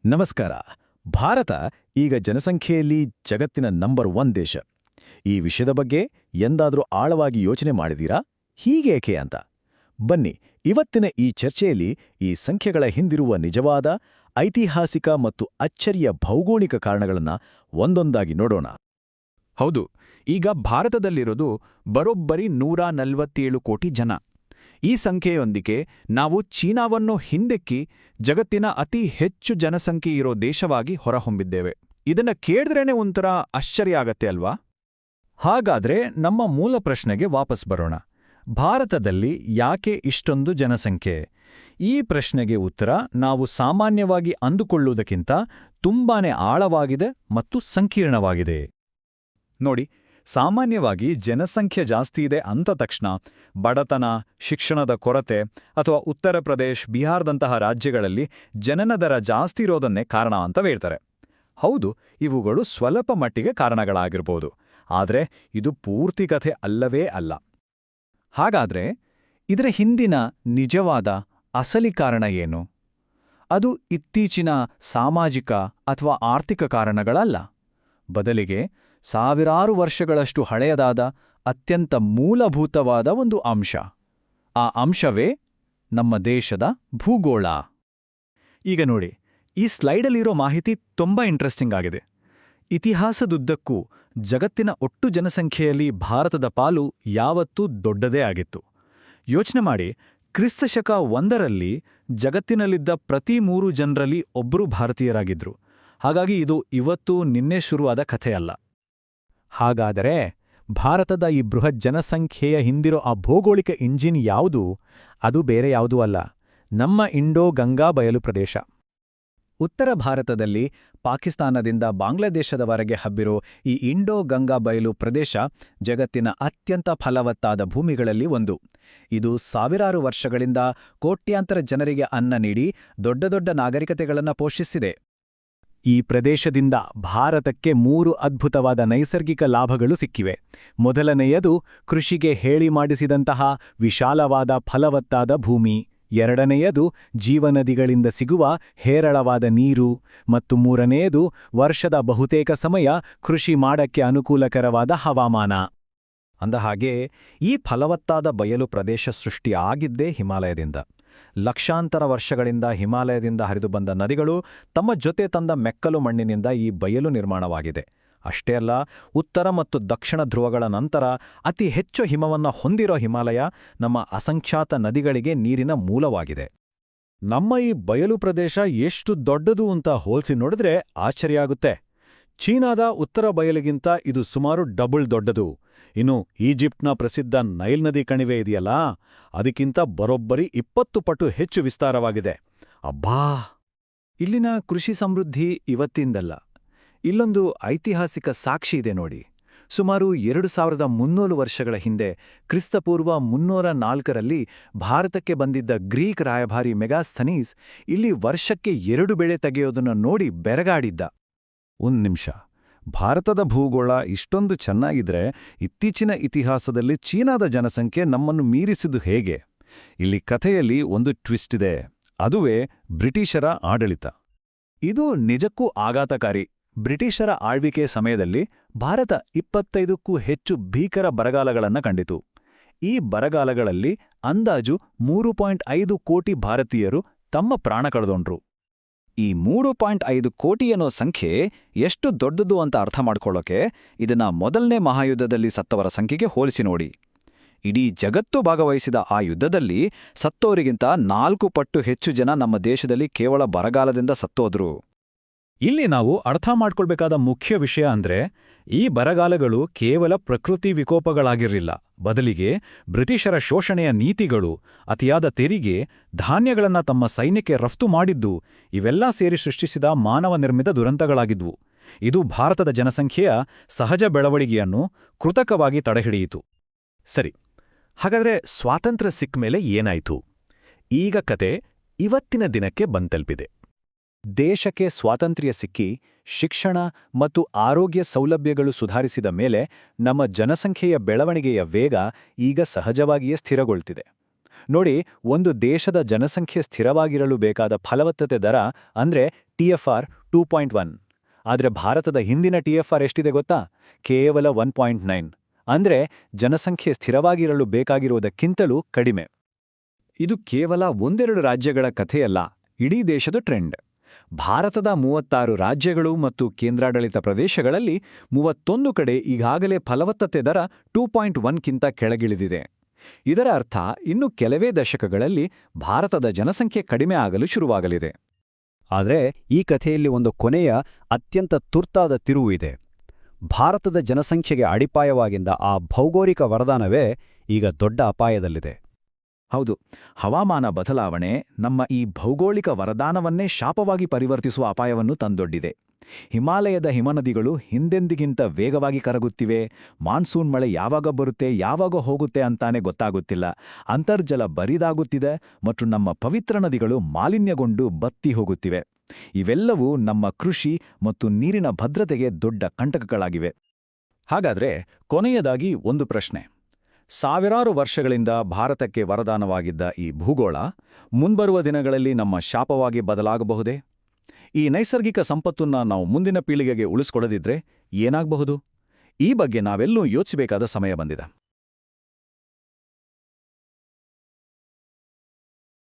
ನಮಸ್ಕಾರ. ಭಾರತ ಈಗ ಜನಸಂಖ್ಯೆಯಲ್ಲಿ ಜಗತ್ತಿನ ನಂಬರ್ 1 ದೇಶ. ಈ ವಿಷಯದ ಬಗ್ಗೆ ಎಂದಾದ್ರೂ ಆಳವಾಗಿ ಯೋಚನೆ ಮಾಡಿದೀರಾ? ಹೀಗೇಕೆ ಅಂತ. ಬನ್ನಿ, ಇವತ್ತಿನ ಈ ಚರ್ಚೆಯಲ್ಲಿ ಈ ಸಂಖ್ಯೆಗಳ ಹಿಂದಿರುವ ನಿಜವಾದ, ಐತಿಹಾಸಿಕ ಮತ್ತು ಅಚ್ಚರಿಯ ಭೌಗೋಳಿಕ ಕಾರಣಗಳನ್ನ ಒಂದೊಂದಾಗಿ ನೋಡೋಣ. ಹೌದು, ಈಗ ಭಾರತದಲ್ಲಿರೋದು ಬರೋಬ್ಬರಿ 147 ಕೋಟಿ ಜನ. ಈ ಸಂಖ್ಯೆಯೊಂದಿಗೆ ನಾವು ಚೀನಾವನ್ನು ಹಿಂದೆಕ್ಕಿ ಜಗತ್ತಿನ ಅತಿ ಹೆಚ್ಚು ಜನಸಂಖ್ಯೆ ಇರೋ ದೇಶವಾಗಿ ಹೊರಹೊಮ್ಮಿದ್ದೇವೆ. ಇದನ್ನ ಕೇಳಿದ್ರೇನೆ ಒಂಥರ ಆಶ್ಚರ್ಯ ಆಗತ್ತೆ ಅಲ್ವಾ? ಹಾಗಾದ್ರೆ ನಮ್ಮ ಮೂಲ ಪ್ರಶ್ನೆಗೆ ವಾಪಸ್ ಬರೋಣ. ಭಾರತದಲ್ಲಿ ಯಾಕೆ ಇಷ್ಟೊಂದು ಜನಸಂಖ್ಯೆ? ಈ ಪ್ರಶ್ನೆಗೆ ಉತ್ತರ ನಾವು ಸಾಮಾನ್ಯವಾಗಿ ಅಂದುಕೊಳ್ಳುವುದಕ್ಕಿಂತ ತುಂಬಾನೇ ಆಳವಾಗಿದೆ ಮತ್ತು ಸಂಕೀರ್ಣವಾಗಿದೆ. ನೋಡಿ, ಸಾಮಾನ್ಯವಾಗಿ ಜನಸಂಖ್ಯೆ ಜಾಸ್ತಿ ಇದೆ ಅಂದ ತಕ್ಷಣ ಬಡತನ, ಶಿಕ್ಷಣದ ಕೊರತೆ ಅಥವಾ ಉತ್ತರ ಪ್ರದೇಶ್, ಬಿಹಾರದಂತಹ ರಾಜ್ಯಗಳಲ್ಲಿ ಜನನ ದರ ಜಾಸ್ತಿ ಇರೋದನ್ನೇ ಕಾರಣ ಅಂತ ಹೇಳ್ತಾರೆ. ಹೌದು, ಇವುಗಳು ಸ್ವಲ್ಪ ಮಟ್ಟಿಗೆ ಕಾರಣಗಳಾಗಿರ್ಬೋದು, ಆದರೆ ಇದು ಪೂರ್ತಿ ಕಥೆ ಅಲ್ಲವೇ ಅಲ್ಲ. ಹಾಗಾದ್ರೆ ಇದರ ಹಿಂದಿನ ನಿಜವಾದ ಅಸಲಿ ಕಾರಣ ಏನು? ಅದು ಇತ್ತೀಚಿನ ಸಾಮಾಜಿಕ ಅಥವಾ ಆರ್ಥಿಕ ಕಾರಣಗಳಲ್ಲ. ಬದಲಿಗೆ ಸಾವಿರಾರು ವರ್ಷಗಳಷ್ಟು ಹಳೆಯದಾದ ಅತ್ಯಂತ ಮೂಲಭೂತವಾದ ಒಂದು ಅಂಶ. ಆ ಅಂಶವೇ ನಮ್ಮ ದೇಶದ ಭೂಗೋಳ. ಈಗ ನೋಡಿ, ಈ ಸ್ಲೈಡಲ್ಲಿರೋ ಮಾಹಿತಿ ತುಂಬಾ ಇಂಟ್ರೆಸ್ಟಿಂಗ್ ಆಗಿದೆ. ಇತಿಹಾಸದುದ್ದಕ್ಕೂ ಜಗತ್ತಿನ ಒಟ್ಟು ಜನಸಂಖ್ಯೆಯಲ್ಲಿ ಭಾರತದ ಪಾಲು ಯಾವತ್ತೂ ದೊಡ್ಡದೇ ಆಗಿತ್ತು. ಯೋಚನೆ ಮಾಡಿ, ಕ್ರಿಸ್ತಶಕ 1ರಲ್ಲಿ ಜಗತ್ತಿನಲ್ಲಿದ್ದ ಪ್ರತಿ 3 ಜನರಲ್ಲಿ ಒಬ್ಬರು ಭಾರತೀಯರಾಗಿದ್ರು. ಹಾಗಾಗಿ ಇದು ಇವತ್ತು ನಿನ್ನೆ ಶುರುವಾದ ಕಥೆಯಲ್ಲ. ಹಾಗಾದರೆ ಭಾರತದ ಈ ಬೃಹತ್ ಜನಸಂಖ್ಯೆಯ ಹಿಂದಿರೋ ಆ ಭೌಗೋಳಿಕ ಇಂಜಿನ್ ಯಾವುದು? ಅದು ಬೇರೆ ಯಾವುದೂ ಅಲ್ಲ, ನಮ್ಮ ಇಂಡೋ-ಗಂಗಾ ಬಯಲು ಪ್ರದೇಶ. ಉತ್ತರ ಭಾರತದಲ್ಲಿ ಪಾಕಿಸ್ತಾನದಿಂದ ಬಾಂಗ್ಲಾದೇಶದವರೆಗೆ ಹಬ್ಬಿರೋ ಈ ಇಂಡೋ-ಗಂಗಾ ಬಯಲು ಪ್ರದೇಶ ಜಗತ್ತಿನ ಅತ್ಯಂತ ಫಲವತ್ತಾದ ಭೂಮಿಗಳಲ್ಲಿ ಒಂದು. ಇದು ಸಾವಿರಾರು ವರ್ಷಗಳಿಂದ ಕೋಟ್ಯಾಂತರ ಜನರಿಗೆ ಅನ್ನ ನೀಡಿ ದೊಡ್ಡ ದೊಡ್ಡ ನಾಗರಿಕತೆಗಳನ್ನು ಪೋಷಿಸಿದೆ. ಈ ಪ್ರದೇಶದಿಂದ ಭಾರತಕ್ಕೆ 3 ಅದ್ಭುತವಾದ ನೈಸರ್ಗಿಕ ಲಾಭಗಳು ಸಿಕ್ಕಿವೆ. ಮೊದಲನೆಯದು ಕೃಷಿಗೆ ಹೇಳಿ ಮಾಡಿಸಿದಂತಹ ವಿಶಾಲವಾದ ಫಲವತ್ತಾದ ಭೂಮಿ. ಎರಡನೆಯದು ಜೀವನದಿಗಳಿಂದ ಸಿಗುವ ಹೇರಳವಾದ ನೀರು. ಮತ್ತು ಮೂರನೆಯದು ವರ್ಷದ ಬಹುತೇಕ ಸಮಯ ಕೃಷಿ ಮಾಡಕ್ಕೆ ಅನುಕೂಲಕರವಾದ ಹವಾಮಾನ. ಅಂದಹಾಗೆ ಈ ಫಲವತ್ತಾದ ಬಯಲು ಪ್ರದೇಶ ಸೃಷ್ಟಿಯಾಗಿದ್ದೇ ಹಿಮಾಲಯದಿಂದ. ಲಕ್ಷಾಂತರ ವರ್ಷಗಳಿಂದ ಹಿಮಾಲಯದಿಂದ ಹರಿದು ಬಂದ ನದಿಗಳು ತಮ್ಮ ಜೊತೆ ತಂದ ಮೆಕ್ಕಲು ಮಣ್ಣಿನಿಂದ ಈ ಬಯಲು ನಿರ್ಮಾಣವಾಗಿದೆ. ಅಷ್ಟೇ ಅಲ್ಲ, ಉತ್ತರ ಮತ್ತು ದಕ್ಷಿಣ ಧ್ರುವಗಳ ನಂತರ ಅತಿ ಹೆಚ್ಚು ಹಿಮವನ್ನು ಹೊಂದಿರೋ ಹಿಮಾಲಯ ನಮ್ಮ ಅಸಂಖ್ಯಾತ ನದಿಗಳಿಗೆ ನೀರಿನ ಮೂಲವಾಗಿದೆ. ನಮ್ಮ ಈ ಬಯಲು ಪ್ರದೇಶ ಎಷ್ಟು ದೊಡ್ಡದು ಅಂತ ಹೋಲ್ಸಿ ನೋಡಿದ್ರೆ ಆಶ್ಚರ್ಯ ಆಗುತ್ತೆ. ಚೀನಾದ ಉತ್ತರ ಬಯಲಿಗಿಂತ ಇದು ಸುಮಾರು ಡಬಲ್ ದೊಡ್ಡದು. ಇನ್ನು ಈಜಿಪ್ಟ್ನ ಪ್ರಸಿದ್ಧ ನೈಲ್ ನದಿ ಕಣಿವೆ ಇದೆಯಲ್ಲ, ಅದಕ್ಕಿಂತ ಬರೋಬ್ಬರಿ 20 ಪಟ್ಟು ಹೆಚ್ಚು ವಿಸ್ತಾರವಾಗಿದೆ. ಅಬ್ಬಾ! ಇಲ್ಲಿನ ಕೃಷಿ ಸಮೃದ್ಧಿ ಇವತ್ತಿಂದಲ್ಲ. ಇಲ್ಲೊಂದು ಐತಿಹಾಸಿಕ ಸಾಕ್ಷಿ ಇದೆ ನೋಡಿ. ಸುಮಾರು 2300 ವರ್ಷಗಳ ಹಿಂದೆ ಕ್ರಿಸ್ತಪೂರ್ವ 304ರಲ್ಲಿ ಭಾರತಕ್ಕೆ ಬಂದಿದ್ದ ಗ್ರೀಕ್ ರಾಯಭಾರಿ ಮೆಗಾಸ್ಥನೀಸ್ ಇಲ್ಲಿ ವರ್ಷಕ್ಕೆ 2 ಬೆಳೆ ತೆಗೆಯೋದನ್ನು ನೋಡಿ ಬೆರಗಾಡಿದ್ದ. ಒಂದ್ ನಿಮಿಷ, ಭಾರತದ ಭೂಗೋಳ ಇಷ್ಟೊಂದು ಚೆನ್ನಾಗಿದ್ರೆ ಇತ್ತೀಚಿನ ಇತಿಹಾಸದಲ್ಲಿ ಚೀನಾದ ಜನಸಂಖ್ಯೆ ನಮ್ಮನ್ನು ಮೀರಿಸಿದ್ದು ಹೇಗೆ? ಇಲ್ಲಿ ಕಥೆಯಲ್ಲಿ ಒಂದು ಟ್ವಿಸ್ಟ್ ಇದೆ. ಅದುವೇ ಬ್ರಿಟಿಷರ ಆಡಳಿತ. ಇದು ನಿಜಕ್ಕೂ ಆಘಾತಕಾರಿ. ಬ್ರಿಟಿಷರ ಆಳ್ವಿಕೆ ಸಮಯದಲ್ಲಿ ಭಾರತ 25ಕ್ಕೂ ಹೆಚ್ಚು ಭೀಕರ ಬರಗಾಲಗಳನ್ನು ಕಂಡಿತು. ಈ ಬರಗಾಲಗಳಲ್ಲಿ ಅಂದಾಜು 3.5 ಕೋಟಿ ಭಾರತೀಯರು ತಮ್ಮ ಪ್ರಾಣ ಕಳೆದೊಂಡ್ರು. ಈ 3.5 ಕೋಟಿ ಅನ್ನೋ ಸಂಖ್ಯೆ ಎಷ್ಟು ದೊಡ್ಡದು ಅಂತ ಅರ್ಥ ಮಾಡ್ಕೊಳ್ಳೋಕೆ ಇದನ್ನ ಮೊದಲನೇ ಮಹಾಯುದ್ಧದಲ್ಲಿ ಸತ್ತವರ ಸಂಖ್ಯೆಗೆ ಹೋಲಿಸಿ ನೋಡಿ. ಇಡೀ ಜಗತ್ತು ಭಾಗವಹಿಸಿದ ಆ ಯುದ್ಧದಲ್ಲಿ ಸತ್ತೋರಿಗಿಂತ 4 ಪಟ್ಟು ಹೆಚ್ಚು ಜನ ನಮ್ಮ ದೇಶದಲ್ಲಿ ಕೇವಲ ಬರಗಾಲದಿಂದ ಸತ್ತೋದ್ರು. ಇಲ್ಲಿ ನಾವು ಅರ್ಥ ಮಾಡ್ಕೊಳ್ಬೇಕಾದ ಮುಖ್ಯ ವಿಷಯ ಅಂದ್ರೆ, ಈ ಬರಗಾಲಗಳು ಕೇವಲ ಪ್ರಕೃತಿ ವಿಕೋಪಗಳಾಗಿರಲಿಲ್ಲ. ಬದಲಿಗೆ ಬ್ರಿಟಿಷರ ಶೋಷಣೆಯ ನೀತಿಗಳು, ಅತಿಯಾದ ತೆರಿಗೆ, ಧಾನ್ಯಗಳನ್ನು ತಮ್ಮ ಸೈನ್ಯಕ್ಕೆ ರಫ್ತು ಮಾಡಿದ್ದು, ಇವೆಲ್ಲ ಸೇರಿ ಸೃಷ್ಟಿಸಿದ ಮಾನವ ನಿರ್ಮಿತ ದುರಂತಗಳಾಗಿದ್ವು. ಇದು ಭಾರತದ ಜನಸಂಖ್ಯೆಯ ಸಹಜ ಬೆಳವಣಿಗೆಯನ್ನು ಕೃತಕವಾಗಿ ತಡೆಹಿಡಿಯಿತು. ಸರಿ, ಹಾಗಾದ್ರೆ ಸ್ವಾತಂತ್ರ್ಯ ಸಿಕ್ಕ ಮೇಲೆ ಏನಾಯ್ತು? ಈಗ ಕತೆ ಇವತ್ತಿನ ದಿನಕ್ಕೆ ಬಂತಲ್ಪಿದೆ. ದೇಶಕ್ಕೆ ಸ್ವಾತಂತ್ರ್ಯ ಸಿಕ್ಕಿ ಶಿಕ್ಷಣ ಮತ್ತು ಆರೋಗ್ಯ ಸೌಲಭ್ಯಗಳು ಸುಧಾರಿಸಿದ ಮೇಲೆ ನಮ್ಮ ಜನಸಂಖ್ಯೆಯ ಬೆಳವಣಿಗೆಯ ವೇಗ ಈಗ ಸಹಜವಾಗಿಯೇ ಸ್ಥಿರಗೊಳ್ತಿದೆ. ನೋಡಿ, ಒಂದು ದೇಶದ ಜನಸಂಖ್ಯೆ ಸ್ಥಿರವಾಗಿರಲು ಬೇಕಾದ ಫಲವತ್ತತೆ ದರ ಅಂದ್ರೆ TFR 2.1. ಆದರೆ ಭಾರತದ ಹಿಂದಿನ TFR ಎಷ್ಟಿದೆ ಗೊತ್ತಾ? ಕೇವಲ 1.9. ಅಂದ್ರೆ ಜನಸಂಖ್ಯೆ ಸ್ಥಿರವಾಗಿರಲು ಬೇಕಾಗಿರುವುದಕ್ಕಿಂತಲೂ ಕಡಿಮೆ. ಇದು ಕೇವಲ ಒಂದೆರಡು ರಾಜ್ಯಗಳ ಕಥೆಯಲ್ಲ, ಇಡೀ ದೇಶದ ಟ್ರೆಂಡ್. ಭಾರತದ 36 ರಾಜ್ಯಗಳು ಮತ್ತು ಕೇಂದ್ರಾಡಳಿತ ಪ್ರದೇಶಗಳಲ್ಲಿ 31 ಕಡೆ ಈಗಾಗಲೇ ಫಲವತ್ತತೆ ದರ 2.1ಕ್ಕಿಂತ ಕೆಳಗಿಳಿದಿದೆ. ಇದರ ಅರ್ಥ ಇನ್ನು ಕೆಲವೇ ದಶಕಗಳಲ್ಲಿ ಭಾರತದ ಜನಸಂಖ್ಯೆ ಕಡಿಮೆ ಆಗಲು ಶುರುವಾಗಲಿದೆ. ಆದರೆ ಈ ಕಥೆಯಲ್ಲಿ ಒಂದು ಕೊನೆಯ ಅತ್ಯಂತ ತುರ್ತಾದ ತಿರುವು ಇದೆ. ಭಾರತದ ಜನಸಂಖ್ಯೆಗೆ ಅಡಿಪಾಯವಾಗಿದ್ದ ಆ ಭೌಗೋಳಿಕ ವರದಾನವೇ ಈಗ ದೊಡ್ಡ ಅಪಾಯದಲ್ಲಿದೆ. ಹೌದು, ಹವಾಮಾನ ಬದಲಾವಣೆ ನಮ್ಮ ಈ ಭೌಗೋಳಿಕ ವರದಾನವನ್ನೇ ಶಾಪವಾಗಿ ಪರಿವರ್ತಿಸುವ ಅಪಾಯವನ್ನು ತಂದೊಡ್ಡಿದೆ. ಹಿಮಾಲಯದ ಹಿಮನದಿಗಳು ಹಿಂದೆಂದಿಗಿಂತ ವೇಗವಾಗಿ ಕರಗುತ್ತಿವೆ. ಮಾನ್ಸೂನ್ ಮಳೆ ಯಾವಾಗ ಬರುತ್ತೆ, ಯಾವಾಗ ಹೋಗುತ್ತೆ ಅಂತಾನೆ ಗೊತ್ತಾಗುತ್ತಿಲ್ಲ. ಅಂತರ್ಜಲ ಬರಿದಾಗುತ್ತಿದೆ ಮತ್ತು ನಮ್ಮ ಪವಿತ್ರ ನದಿಗಳು ಮಾಲಿನ್ಯಗೊಂಡು ಬತ್ತಿ ಹೋಗುತ್ತಿವೆ. ಇವೆಲ್ಲವೂ ನಮ್ಮ ಕೃಷಿ ಮತ್ತು ನೀರಿನ ಭದ್ರತೆಗೆ ದೊಡ್ಡ ಕಂಟಕಗಳಾಗಿವೆ. ಹಾಗಾದ್ರೆ ಕೊನೆಯದಾಗಿ ಒಂದು ಪ್ರಶ್ನೆ. ಸಾವಿರಾರು ವರ್ಷಗಳಿಂದ ಭಾರತಕ್ಕೆ ವರದಾನವಾಗಿದ್ದ ಈ ಭೂಗೋಳ ಮುಂಬರುವ ದಿನಗಳಲ್ಲಿ ನಮ್ಮ ಶಾಪವಾಗಿ ಬದಲಾಗಬಹುದೇ? ಈ ನೈಸರ್ಗಿಕ ಸಂಪತ್ತನ್ನ ನಾವು ಮುಂದಿನ ಪೀಳಿಗೆಗೆ ಉಳಿಸ್ಕೊಡದಿದ್ರೆ ಏನಾಗಬಹುದು? ಈ ಬಗ್ಗೆ ನಾವೆಲ್ಲೂ ಯೋಚಿಸಬೇಕಾದ ಸಮಯ ಬಂದಿದೆ.